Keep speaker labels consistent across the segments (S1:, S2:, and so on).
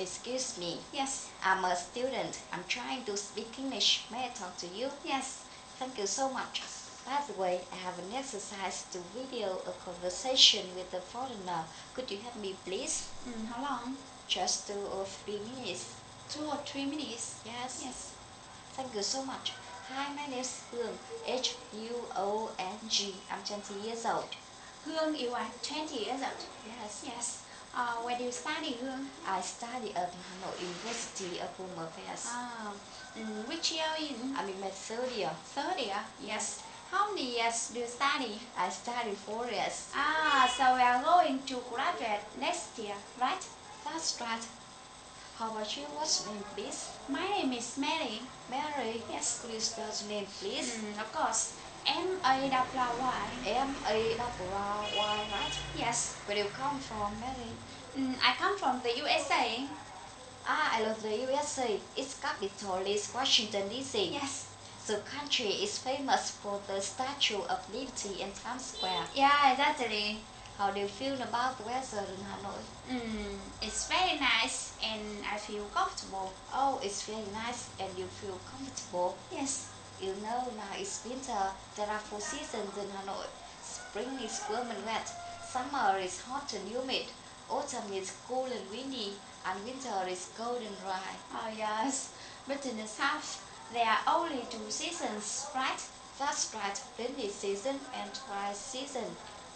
S1: Excuse me.
S2: Yes.
S1: I'm a student. I'm trying to speak English. May I talk to you?
S2: Yes.
S1: Thank you so much. By the way, I have an exercise to video a conversation with a foreigner. Could you help me, please?
S2: How long?
S1: Just 2 or 3 minutes.
S2: 2 or 3 minutes?
S1: Yes.
S2: Yes.
S1: Thank you so much. Hi, my name is Huong. Huong. I'm 20 years old.
S2: Hương, you are 20 years old.
S1: Yes.
S2: Yes. Where do you study, Hương?
S1: I study at Hanoi University of Home Affairs.
S2: Which year in?
S1: I'm in my third year.
S2: Third year? Yes. How many years do you study?
S1: I study 4 years.
S2: So we are going to graduate next year, right?
S1: That's right. How about you? What's your name, please?
S2: My name is Mary.
S1: Mary?
S2: Yes.
S1: Could you spell your name, please?
S2: Of course. M-A-R-Y.
S1: M-A-R-Y, right?
S2: Yes.
S1: Where do you come from, Mary?
S2: I come from the USA.
S1: I love the USA. Its capital is Washington, D.C.
S2: Yes.
S1: The country is famous for the Statue of Liberty in Times Square.
S2: Yeah, exactly.
S1: How do you feel about the weather in Hanoi?
S2: It's very nice and I feel comfortable.
S1: Oh, it's very nice and you feel comfortable.
S2: Yes.
S1: You know, now it's winter. There are 4 seasons in Hanoi. Spring is warm and wet. Summer is hot and humid. Autumn is cool and windy. And winter is cold and dry.
S2: Oh yes, but in the south there are only 2 seasons, right?
S1: That's right, rainy season and dry season.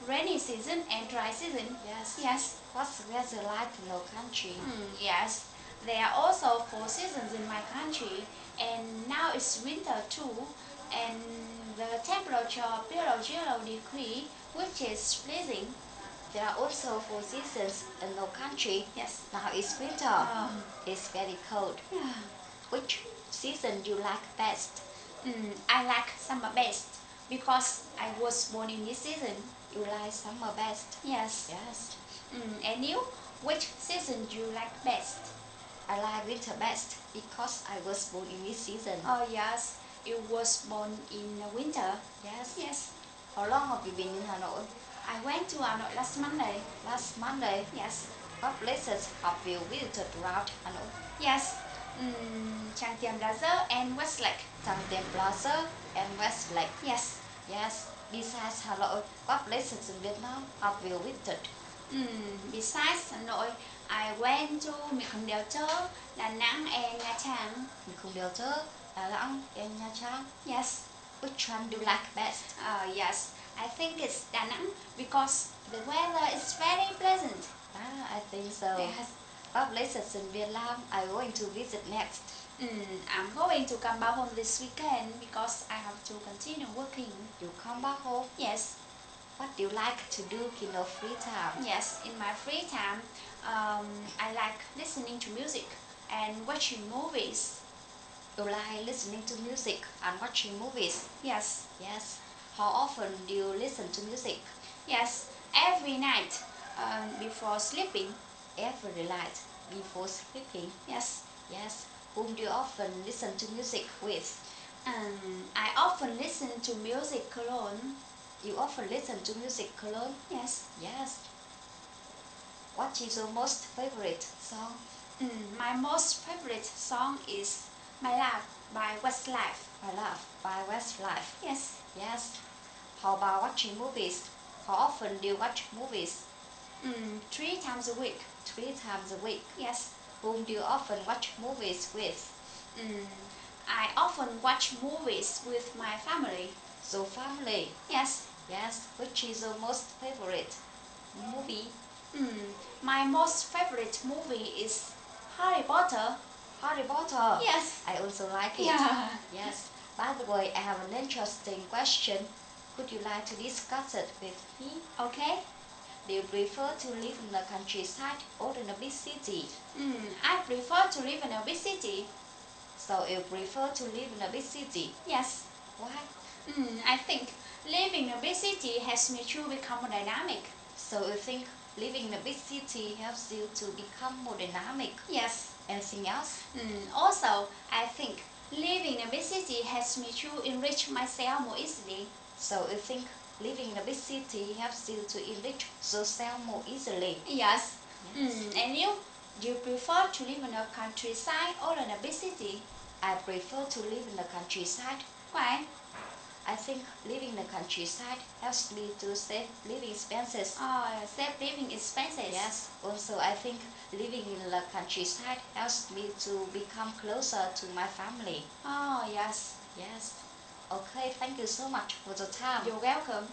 S2: Rainy season and dry season?
S1: Yes.
S2: Yes.
S1: What's the weather like in your country?
S2: Yes. There are also 4 seasons in my country, and now it's winter too, and the temperature below 0 degrees, which is pleasing.
S1: There are also 4 seasons in your country.
S2: Yes.
S1: Now it's winter. It's very cold.
S2: Yeah.
S1: Which season do you like best?
S2: I like summer best because I was born in this season.
S1: You like summer best?
S2: Yes.
S1: Yes.
S2: And you? Which season do you like best?
S1: I like winter best because I was born in this season.
S2: Oh yes, you was born in winter.
S1: Yes.
S2: Yes.
S1: How long have you been in Hanoi?
S2: I went to Hanoi last Monday.
S1: Last Monday?
S2: Yes.
S1: What places have you visited around Hanoi?
S2: Yes. Tràng Tiền Plaza and Westlake.
S1: Tràng Tiền Plaza and Westlake.
S2: Yes.
S1: Yes. Besides Hanoi, what places in Vietnam have you visited?
S2: Besides Hanoi, I went to Miệt Hồng Đèo Trơ, Đà Nẵng and Nha Trang.
S1: Miệt Hồng Đèo Trơ, Đà Nẵng and Nha Trang.
S2: Yes.
S1: Which one do you like best?
S2: Yes. I think it's Đà Nẵng because the weather is very pleasant.
S1: I think so.
S2: Yes.
S1: What places in Vietnam are you going to visit next?
S2: I'm going to come back home this weekend because I have to continue working.
S1: You come back home?
S2: Yes.
S1: What do you like to do in your free time?
S2: Yes, in my free time, I like listening to music and watching movies.
S1: You like listening to music and watching movies?
S2: Yes.
S1: Yes. How often do you listen to music?
S2: Yes, every night before sleeping.
S1: Every night before sleeping?
S2: Yes.
S1: Yes. Whom do you often listen to music with?
S2: I often listen to music alone.
S1: You often listen to music alone?
S2: Yes.
S1: Yes. What is your most favorite song?
S2: My most favorite song is My Love by Westlife.
S1: My Love by Westlife.
S2: Yes.
S1: Yes. How about watching movies? How often do you watch movies?
S2: 3 times a week.
S1: 3 times a week?
S2: Yes.
S1: Whom do you often watch movies with?
S2: I often watch movies with my family.
S1: So family?
S2: Yes.
S1: Yes. Which is your most favorite movie?
S2: My most favorite movie is Harry Potter.
S1: Harry Potter?
S2: Yes.
S1: I also like it.
S2: Yeah.
S1: Yes. By the way, I have an interesting question. Could you like to discuss it with me?
S2: Okay.
S1: Do you prefer to live in the countryside or in a big city?
S2: I prefer to live in a big city.
S1: So you prefer to live in a big city?
S2: Yes.
S1: Why?
S2: I think living in a big city helps me to become more dynamic.
S1: So you think living in a big city helps you to become more dynamic?
S2: Yes.
S1: Anything else?
S2: Also, I think living in a big city helps me to enrich myself more easily.
S1: So you think living in a big city helps you to enrich yourself more easily?
S2: Yes. And you? Do you prefer to live in a countryside or in a big city?
S1: I prefer to live in the countryside.
S2: Why?
S1: I think living in the countryside helps me to save living expenses.
S2: Save living expenses.
S1: Yes, also I think living in the countryside helps me to become closer to my family.
S2: Oh, yes.
S1: Yes. Okay, thank you so much for the time.
S2: You're welcome.